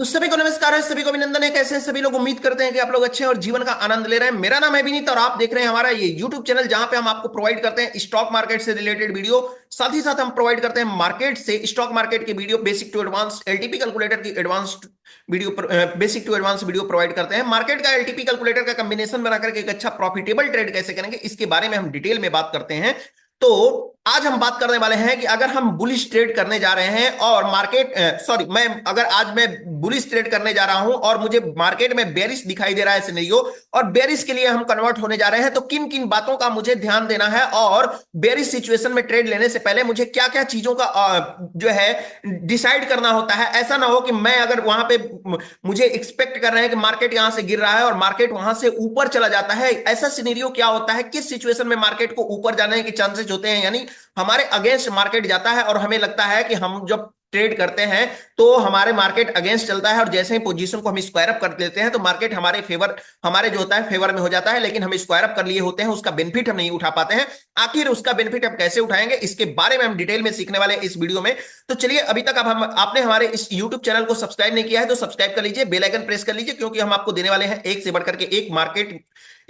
तो सभी को नमस्कार है, सभी को अभिनंदन है। कैसे हैं सभी लोग? उम्मीद करते हैं कि आप लोग अच्छे हैं और जीवन का आनंद ले रहे हैं। मेरा नाम है विनीत और आप देख रहे हैं हमारा ये YouTube चैनल, जहां पे हम आपको प्रोवाइड करते हैं स्टॉक मार्केट से रिलेटेड वीडियो। साथ ही साथ हम प्रोवाइड करते हैं मार्केट से स्टॉक मार्केट की video, basic to advance LTP calculator की advance video, basic to advance video provide करते हैं। मार्केट का एलटीपी कैलकुलेटर का कॉम्बिनेशन बनाकर एक अच्छा प्रॉफिटेबल ट्रेड कैसे करेंगे, इसके बारे में हम डिटेल में बात करते हैं। तो आज हम बात करने वाले हैं कि अगर हम बुलिश ट्रेड करने जा रहे हैं और मार्केट सॉरी मैं अगर आज मैं बुलिश ट्रेड करने जा रहा हूं और मुझे मार्केट में बेरिश दिखाई दे रहा है सिनेरियो, और बेरिश के लिए हम कन्वर्ट होने जा रहे हैं, तो किन किन बातों का मुझे ध्यान देना है और बेरिश सिचुएशन में ट्रेड लेने से पहले मुझे क्या क्या चीजों का जो है डिसाइड करना होता है। ऐसा ना हो कि मैं अगर वहां पे मुझे एक्सपेक्ट कर रहे हैं कि मार्केट यहां से गिर रहा है और मार्केट वहां से ऊपर चला जाता है। ऐसा सिनेरियो क्या होता है, किस सिचुएशन में मार्केट को ऊपर जाने के चांसेस होते हैं, यानी हमारे अगेंस्ट मार्केट जाता है और हमें लगता है कि हम जब ट्रेड करते हैं तो हमारे मार्केट अगेंस्ट चलता है और जैसे ही पोजीशन को हम स्क्वायर अप कर लेते हैं तो मार्केट हमारे फेवर, हमारे जो होता है फेवर में हो जाता है, लेकिन हम स्क्वायर अप कर लिए होते हैं, उसका बेनिफिट हम नहीं उठा पाते हैं। आखिर उसका बेनिफिट हम कैसे उठाएंगे, इसके बारे में हम डिटेल में सीखने वाले हैं इस वीडियो में। तो चलिए, अभी तक अब हम आपने हमारे इस यूट्यूब चैनल को सब्सक्राइब नहीं किया है तो सब्सक्राइब कर लीजिए, बेल आइकन प्रेस कर लीजिए, क्योंकि हम आपको देने वाले हैं एक से बढ़कर के एक market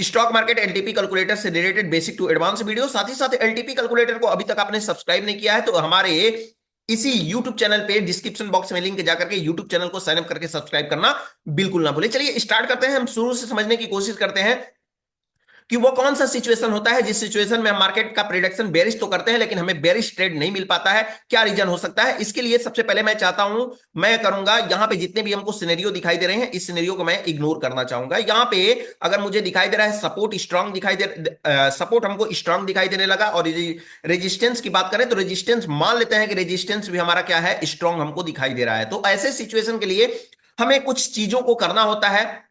stock market LTP calculator से related basic to advance video. साथ ही साथ एलटीपी कैलकुलेटर को अभी तक आपने सब्सक्राइब नहीं किया है तो हमारे इसी YouTube चैनल पे डिस्क्रिप्शन बॉक्स में लिंक जाकर के YouTube चैनल को साइन अप करके सब्सक्राइब करना बिल्कुल ना भूलें। चलिए स्टार्ट करते हैं। हम शुरू से समझने की कोशिश करते हैं कि वो कौन सा सिचुएशन होता है जिस सिचुएशन में हम मार्केट का प्रेडिक्शन बेरिश तो करते हैं लेकिन हमें बेरिश ट्रेड नहीं मिल पाता है। क्या रीजन हो सकता है? इसके लिए सबसे पहले मैं चाहता हूं, मैं करूंगा यहां पे जितने भी हमको सिनेरियो दिखाई दे रहे हैं, इस सिनेरियो को मैं इग्नोर करना चाहूंगा। यहां पे अगर मुझे दिखाई दे रहा है सपोर्ट स्ट्रांग दिखाई दे, सपोर्ट हमको स्ट्रांग दिखाई देने लगा, और रेजिस्टेंस की बात करें तो रेजिस्टेंस मान लेते हैं कि रेजिस्टेंस भी हमारा क्या है, स्ट्रांग हमको दिखाई दे रहा है। तो ऐसे सिचुएशन के लिए हमें कुछ चीजों को करना होता है।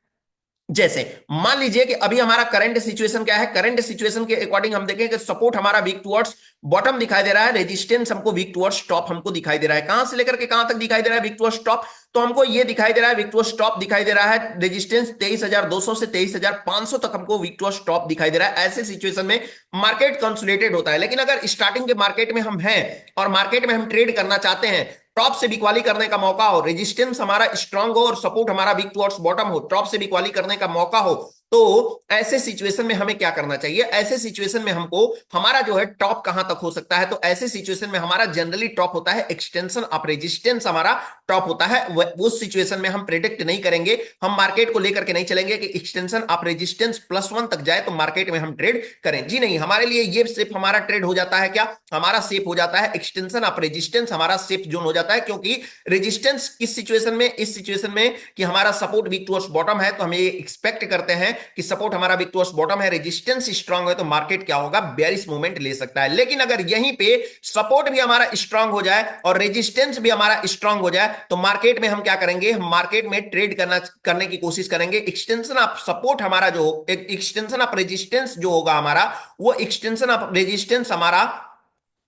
जैसे मान लीजिए कि अभी हमारा करंट सिचुएशन क्या है, करंट सिचुएशन के अकॉर्डिंग हम देखें कि सपोर्ट हमारा वीक टुवर्ड्स बॉटम दिखाई दे रहा है, रेजिस्टेंस हमको वीक टुवर्ड्स टॉप हमको दिखाई दे रहा है। कहां से लेकर के कहां तक दिखाई दे रहा है वीक टुवर्ड्स टॉप? तो हमको ये दिखाई दे रहा है वीक टुवर्ड्स टॉप दिखाई दे रहा है, रेजिस्टेंस 23,200 से 23,500 तक हमको वीक टुवर्ड्स टॉप दिखाई दे रहा है। ऐसे सिचुएशन में मार्केट कंसोलिडेटेड होता है। लेकिन अगर स्टार्टिंग के मार्केट में हम हैं और मार्केट में हम ट्रेड करना चाहते हैं, टॉप से बिकवाली करने का मौका हो, रेजिस्टेंस हमारा स्ट्रांग हो और सपोर्ट हमारा वीक टुवर्ड्स बॉटम हो, टॉप से बिकवाली करने का मौका हो, तो ऐसे सिचुएशन में हमें क्या करना चाहिए? ऐसे सिचुएशन में हमको हमारा जो है टॉप कहां तक हो सकता है, तो ऐसे सिचुएशन में हमारा जनरली टॉप होता है एक्सटेंशन ऑफ रेजिस्टेंस, हमारा टॉप होता है। उस सिचुएशन में हम प्रेडिक्ट नहीं करेंगे, हम मार्केट को लेकर के नहीं चलेंगे कि एक्सटेंशन ऑफ रेजिस्टेंस +1 तक जाए तो मार्केट में हम ट्रेड करें। जी नहीं, हमारे लिए ये सिर्फ हमारा ट्रेड हो जाता है क्या, हमारा सेफ हो जाता है एक्सटेंशन ऑफ रेजिस्टेंस, हमारा सेफ जोन हो जाता है। क्योंकि रेजिस्टेंस किस सिचुएशन में, इस सिचुएशन में कि हमारा सपोर्ट वीक टुवर्ड्स बॉटम है, तो हम ये एक्सपेक्ट करते हैं कि सपोर्ट हमारा वीक टुवर्ड्स बॉटम है, रेजिस्टेंस स्ट्रांग है, तो मार्केट क्या होगा, बेयरिश मूवमेंट ले सकता है। लेकिन अगर यहीं पे सपोर्ट भी हमारा स्ट्रांग हो जाए और रेजिस्टेंस भी हमारा स्ट्रांग हो जाए तो मार्केट में हम क्या करेंगे, हम मार्केट में ट्रेड करने की कोशिश करेंगे। एक्सटेंशन ऑफ सपोर्ट हमारा जो एक्सटेंशन ऑफ रेजिस्टेंस जो होगा हमारा, वो एक्सटेंशन ऑफ रेजिस्टेंस हमारा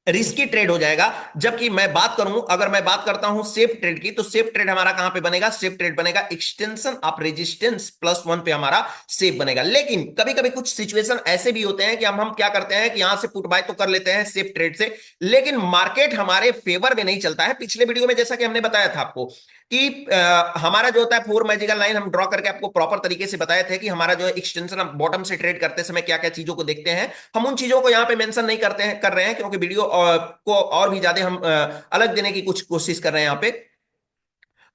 रिस्की ट्रेड हो जाएगा। जबकि मैं बात करूं, अगर मैं बात करता हूं सेफ ट्रेड की, तो सेफ ट्रेड हमारा कहां पे बनेगा, सेफ ट्रेड बनेगा एक्सटेंशन ऑफ रेजिस्टेंस +1 पे हमारा सेफ बनेगा। लेकिन कभी कभी कुछ सिचुएशन ऐसे भी होते हैं कि हम क्या करते हैं कि यहां से पुट बाय तो कर लेते हैं सेफ ट्रेड से, लेकिन मार्केट हमारे फेवर में नहीं चलता है। पिछले वीडियो में जैसा कि हमने बताया था आपको कि हमारा जो होता है 4 मैजिकल लाइन हम ड्रॉ करके आपको प्रॉपर तरीके से बताए थे कि हमारा जो है एक्सटेंशन बॉटम से ट्रेड करते समय क्या क्या चीजों को देखते हैं। हम उन चीजों को यहाँ पे मेंशन नहीं करते हैं, कर रहे हैं, क्योंकि वीडियो को और भी ज्यादा हम अलग देने की कुछ कोशिश कर रहे हैं यहाँ पे।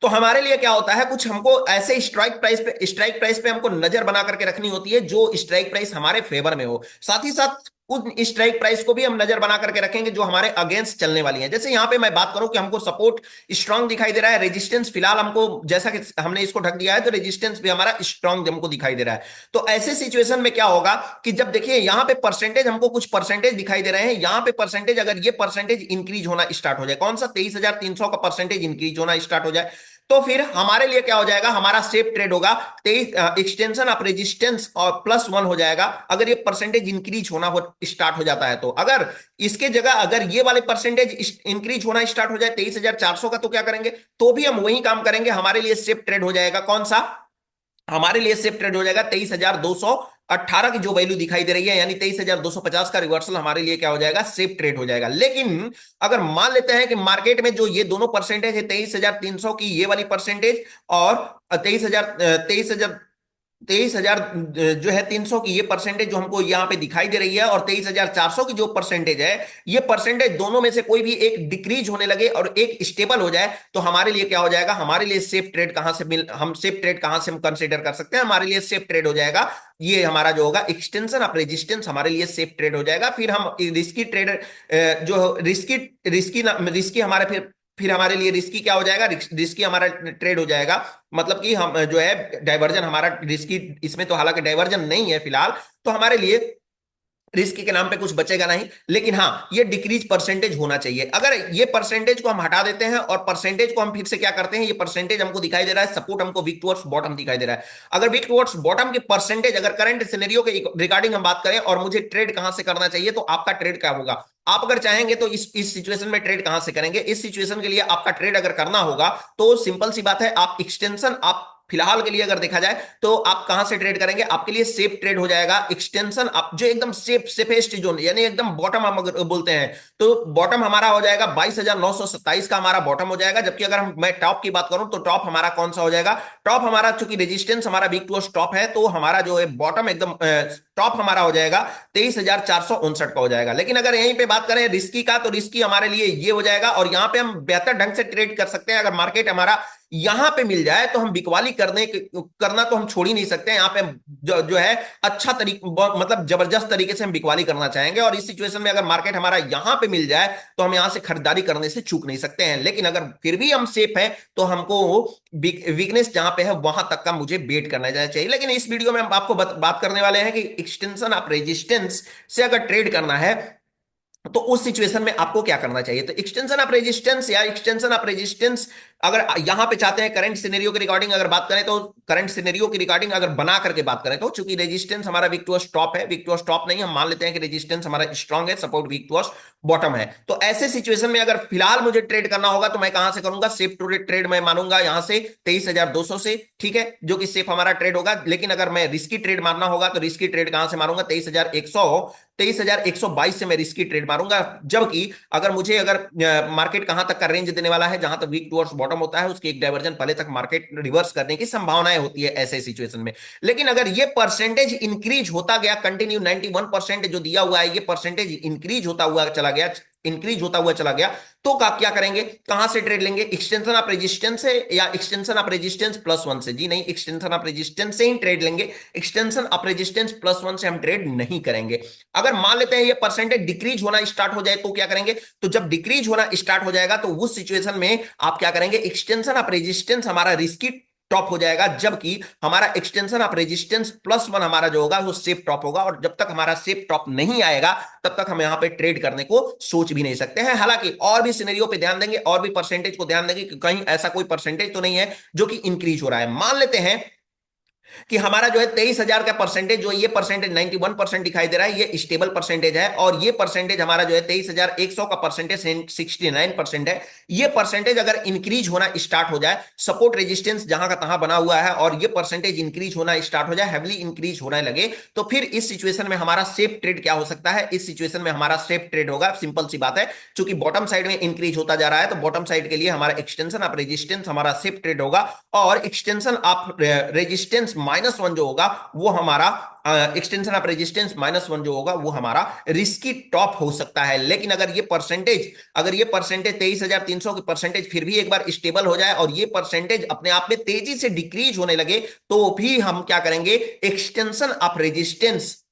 तो हमारे लिए क्या होता है, कुछ हमको ऐसे स्ट्राइक प्राइस पे हमको नजर बना करके रखनी होती है जो स्ट्राइक प्राइस हमारे फेवर में हो। साथ ही साथ उन स्ट्राइक प्राइस को भी हम नजर बना करके रखेंगे जो हमारे अगेंस्ट चलने वाली है। जैसे यहाँ पे मैं बात करूं कि हमको सपोर्ट स्ट्रांग दिखाई दे रहा है, रेजिस्टेंस फिलहाल हमको जैसा कि हमने इसको ढक दिया है तो रेजिस्टेंस भी हमारा स्ट्रांग हमको दिखाई दे रहा है। तो ऐसे सिचुएशन में क्या होगा कि जब देखिए यहाँ पे परसेंटेज, हमको कुछ परसेंटेज दिखाई दे रहे हैं, यहाँ पे परसेंटेज, अगर ये परसेंटेज इंक्रीज होना स्टार्ट हो जाए, कौन सा 23,300 का परसेंटेज इंक्रीज होना स्टार्ट हो जाए, तो फिर हमारे लिए क्या हो जाएगा, हमारा सेफ ट्रेड होगा 23 एक्सटेंशन ऑफ रेजिस्टेंस और +1 हो जाएगा अगर ये परसेंटेज इंक्रीज होना स्टार्ट हो जाता है। तो अगर इसके जगह अगर ये वाले परसेंटेज इंक्रीज होना स्टार्ट हो जाए 23,400 का, तो क्या करेंगे, तो भी हम वही काम करेंगे। हमारे लिए सेफ ट्रेड हो जाएगा कौन सा, हमारे लिए सेफ ट्रेड हो जाएगा 18 की जो वैल्यू दिखाई दे रही है, यानी 23,250 का रिवर्सल हमारे लिए क्या हो जाएगा, सेफ ट्रेड हो जाएगा। लेकिन अगर मान लेते हैं कि मार्केट में जो ये दोनों परसेंटेज है, 23,300 की ये वाली परसेंटेज और 23,000 जो है 300 की ये परसेंटेज जो हमको यहाँ पे दिखाई दे रही है, और 23,400 की जो परसेंटेज है, ये परसेंटेज दोनों में से कोई भी एक डिक्रीज होने लगे और एक स्टेबल हो जाए, तो हमारे लिए क्या हो जाएगा, हमारे लिए सेफ ट्रेड कहां से हम सेफ ट्रेड कहां से हम कंसीडर कर सकते हैं, हमारे लिए सेफ ट्रेड हो जाएगा ये हमारा जो होगा एक्सटेंशन ऑफ रेजिस्टेंस, हमारे लिए सेफ ट्रेड हो जाएगा। फिर हम रिस्की ट्रेडर जो रिस्की रिस्की रिस्की हमारे फिर हमारे लिए रिस्की क्या हो जाएगा, रिस्की हमारा ट्रेड हो जाएगा, मतलब कि हम जो है डाइवर्जन हमारा रिस्की, इसमें तो हालांकि डाइवर्जन नहीं है फिलहाल, तो हमारे लिए रिस्क के नाम पे कुछ बचेगा नहीं। लेकिन हाँ, ये डिक्रीज परसेंटेज होना चाहिए। अगर ये परसेंटेज को हम हटा देते हैं और परसेंटेज को हम फिर से क्या करते हैं, ये परसेंटेज हमको दिखाई दे रहा है सपोर्ट, हमको वीक टुवर्ड्स बॉटम दिखाई दे रहा है। अगर वीक टुवर्ड्स बॉटम की परसेंटेज अगर करंट सिनेरियो के रिगार्डिंग हम बात करें और मुझे ट्रेड कहां से करना चाहिए, तो आपका ट्रेड क्या होगा, आप अगर चाहेंगे तो इस सिचुएशन में ट्रेड कहां से करेंगे, इस सिचुएशन के लिए आपका ट्रेड अगर करना होगा तो सिंपल सी बात है, आप एक्सटेंशन, आप फिलहाल के लिए अगर देखा जाए तो आप कहां से ट्रेड करेंगे, आपके लिए सेफ ट्रेड हो जाएगा एक्सटेंशन, आप जो एकदम सेफेस्ट जोन, यानी एकदम बॉटम हम अगर बोलते हैं तो बॉटम हमारा हो जाएगा 22,927 का हमारा बॉटम हो जाएगा। जबकि अगर मैं टॉप की बात करूं तो टॉप हमारा कौन सा हो जाएगा, टॉप हमारा चूंकि रेजिस्टेंस हमारा वीक टू टॉप है, तो हमारा जो है बॉटम एकदम टॉप हमारा हो जाएगा 23,459 का हो जाएगा। लेकिन अगर यहीं पे बात करें रिस्की का, तो रिस्की हमारे लिए ये हो जाएगा, और यहां पे हम बेहतर ढंग से ट्रेड कर सकते हैं। अगर मार्केट हमारा यहां पे मिल जाए तो हम बिकवाली करना तो हम छोड़ ही नहीं सकते। यहाँ पे जो है अच्छा तरीका, मतलब जबरदस्त तरीके से हम बिकवाली करना चाहेंगे, और इस सिचुएशन में अगर मार्केट हमारा यहां पे मिल जाए तो हम यहां से खरीदारी करने से चूक नहीं सकते हैं। लेकिन अगर फिर भी हम सेफ हैं तो हमको वीकनेस जहां पे है वहां तक का मुझे बेट करना चाहिए। लेकिन इस वीडियो में हम आपको बात करने वाले हैं कि एक्सटेंशन ऑफ रेजिस्टेंस से अगर ट्रेड करना है तो उस सिचुएशन में आपको क्या करना चाहिए। तो एक्सटेंशन ऑफ रेजिस्टेंस या एक्सटेंशन ऑफ रेजिस्टेंस अगर यहां पे चाहते हैं करंट सिनेरियो के रिगार्डिंग अगर बात करें, तो करंट सिनेरियो की रिगार्डिंग अगर बना करके बात करें, तो चूंकि रेजिस्टेंस हमारा वीक टू स्टॉप है, वीक टू स्टॉप नहीं, हम मान लेते हैं कि रेजिस्टेंस हमारा स्ट्रांग है, सपोर्ट वीक टू बॉटम है। तो ऐसे सिचुएशन में अगर फिलहाल मुझे ट्रेड करना होगा तो मैं कहां से करूंगा, सेफ टू ट्रेड मैं मानूंगा यहां से 23,200 से, ठीक है, जो कि सेफ हमारा ट्रेड होगा। लेकिन अगर मैं रिस्की ट्रेड मारना होगा तो रिस्की ट्रेड कहां से मारूंगा, 23,122 से मैं रिस्की ट्रेड मारूंगा। जबकि अगर मुझे मार्केट कहां तक का रेंज देने वाला है, जहां तक वीक टुवर्ड्स बॉटम होता है, उसकी एक डाइवर्जन पहले तक मार्केट रिवर्स करने की संभावनाएं होती है ऐसे सिचुएशन में। लेकिन अगर ये परसेंटेज इंक्रीज होता गया कंटिन्यू, 91% जो दिया हुआ है, ये परसेंटेज इंक्रीज होता हुआ चला गया, तो क्या करेंगे, कहां से ट्रेड लेंगे, एक्सटेंशन ऑफ रेजिस्टेंस से या एक्सटेंशन ऑफ रेजिस्टेंस +1 से? जी नहीं, एक्सटेंशन ऑफ रेजिस्टेंस से ही ट्रेड लेंगे, एक्सटेंशन ऑफ रेजिस्टेंस +1 से हम ट्रेड नहीं करेंगे। अगर मान लेते हैं ये परसेंटेज डिक्रीज होना स्टार्ट हो जाए तो क्या करेंगे, तो जब डिक्रीज होना स्टार्ट हो जाएगा तो उस सिचुएशन में आप क्या करेंगे, एक्सटेंशन ऑफ रेजिस्टेंस हमारा रिस्की टॉप हो जाएगा, जबकि हमारा एक्सटेंशन ऑफ रेजिस्टेंस +1 हमारा जो होगा वो सेफ टॉप होगा। और जब तक हमारा सेफ टॉप नहीं आएगा तब तक हम यहां पे ट्रेड करने को सोच भी नहीं सकते हैं। हालांकि और भी सिनेरियो पे ध्यान देंगे, और भी परसेंटेज को ध्यान देंगे कि कहीं ऐसा कोई परसेंटेज तो नहीं है जो कि इंक्रीज हो रहा है। मान लेते हैं कि हमारा जो है 23,000 का परसेंटेज, जो ये परसेंटेज 91% दिखाई दे रहा है, ये स्टेबल परसेंटेज है, और ये परसेंटेज हमारा जो है 23,100 का परसेंटेज 69% है। ये परसेंटेज अगर इंक्रीज होना स्टार्ट हो जाए, सपोर्ट रेजिस्टेंस जहां का तहां बना हुआ है, और ये परसेंटेज इंक्रीज होना स्टार्ट हो जाए, हैवीली इंक्रीज होने लगे, तो फिर इस सिचुएशन में हमारा सेफ ट्रेड क्या हो सकता है, इस सिचुएशन में हमारा सेफ ट्रेड होगा, सिंपल सी बात है, क्योंकि बॉटम साइड में इंक्रीज होता जा रहा है, तो बॉटम साइड के लिए हमारा एक्सटेंशन ऑफ रेजिस्टेंस हमारा सेफ ट्रेड होगा, और एक्सटेंशन ऑफ रेजिस्टेंस -1 जो होगा वो हमारा एक्सटेंशन ऑफ रेजिस्टेंस -1 जो होगा वो हमारा रिस्की टॉप हो सकता है। लेकिन अगर ये परसेंटेज 23,300 की परसेंटेज फिर भी एक बार स्टेबल हो जाए और ये परसेंटेज अपने आप में तेजी से डिक्रीज होने लगे, तो भी हम क्या करेंगे, एक्सटेंशन ऑफ रेजिस्टेंस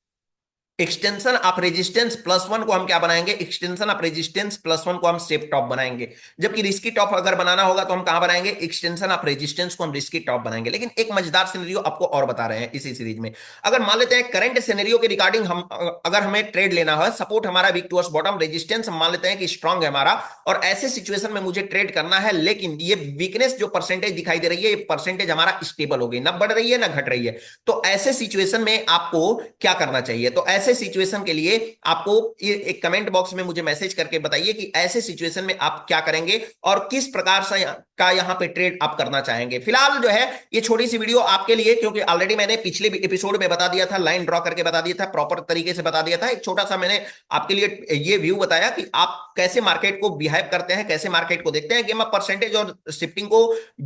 +1 को हम क्या बनाएंगे, एक्सटेंशन ऑफ रेजिस्टेंस +1 को हम सेफ टॉप बनाएंगे। जबकि रिस्की टॉप अगर बनाना होगा तो हम कहां बनाएंगे, एक्सटेंशन ऑफ रेजिस्टेंस को हम रिस्की टॉप बनाएंगे। लेकिन एक मजेदार सिनेरियो आपको और बता रहे हैं इसी सीरीज में। अगर मान लेते हैं करंट सिनेरियो के रिगार्डिंग हम अगर हमें ट्रेड लेना है, सपोर्ट हमारा वीक टुवर्ड्स बॉटम, रेजिस्टेंस हम मान लेते हैं कि स्ट्रांग है हमारा, और ऐसे सिचुएशन में मुझे ट्रेड करना है, लेकिन ये वीकनेस जो परसेंटेज दिखाई दे रही है, ये परसेंटेज हमारा स्टेबल हो गई, ना बढ़ रही है ना घट रही है। तो ऐसे सिचुएशन में आपको क्या करना चाहिए, तो ऐसे ऐसे सिचुएशन के लिए आपको ये एक कमेंट बॉक्स में मुझे मैसेज करके बताइए कि ऐसे सिचुएशन में आप क्या करेंगे और किस प्रकार से का यहाँ पे ट्रेड आप करना चाहेंगे। फिलहाल जो है ये छोटी सी वीडियो आपके लिए, क्योंकि ऑलरेडी मैंने पिछले एपिसोड में बता दिया था, लाइन ड्रॉ करके बता दिया था, प्रॉपर तरीके से बता दिया था। एक छोटा सा मैंने आपके लिए ये व्यू बताया कि आप कैसे मार्केट को बिहेव करते हैं, कैसे मार्केट को देखते हैं। गेम ऑफ परसेंटेज और शिफ्टिंग को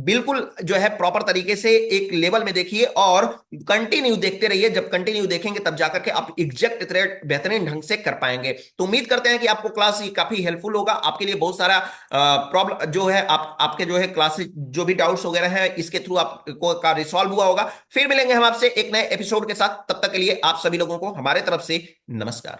बिल्कुल जो है प्रॉपर तरीके से एक लेवल में देखिए और कंटिन्यू देखते रहिए। जब कंटिन्यू देखेंगे तब जाकर के आप एग्जैक्ट ट्रेड बेहतरीन ढंग से कर पाएंगे। तो उम्मीद करते हैं कि आपको क्लास काफी हेल्पफुल होगा, आपके लिए बहुत सारा प्रॉब्लम जो है आपके जो है क्लासेस जो भी डाउट्स वगैरह हैं इसके थ्रू आपको का रिसॉल्व हुआ होगा। फिर मिलेंगे हम आपसे एक नए एपिसोड के साथ, तब तक के लिए आप सभी लोगों को हमारे तरफ से नमस्कार।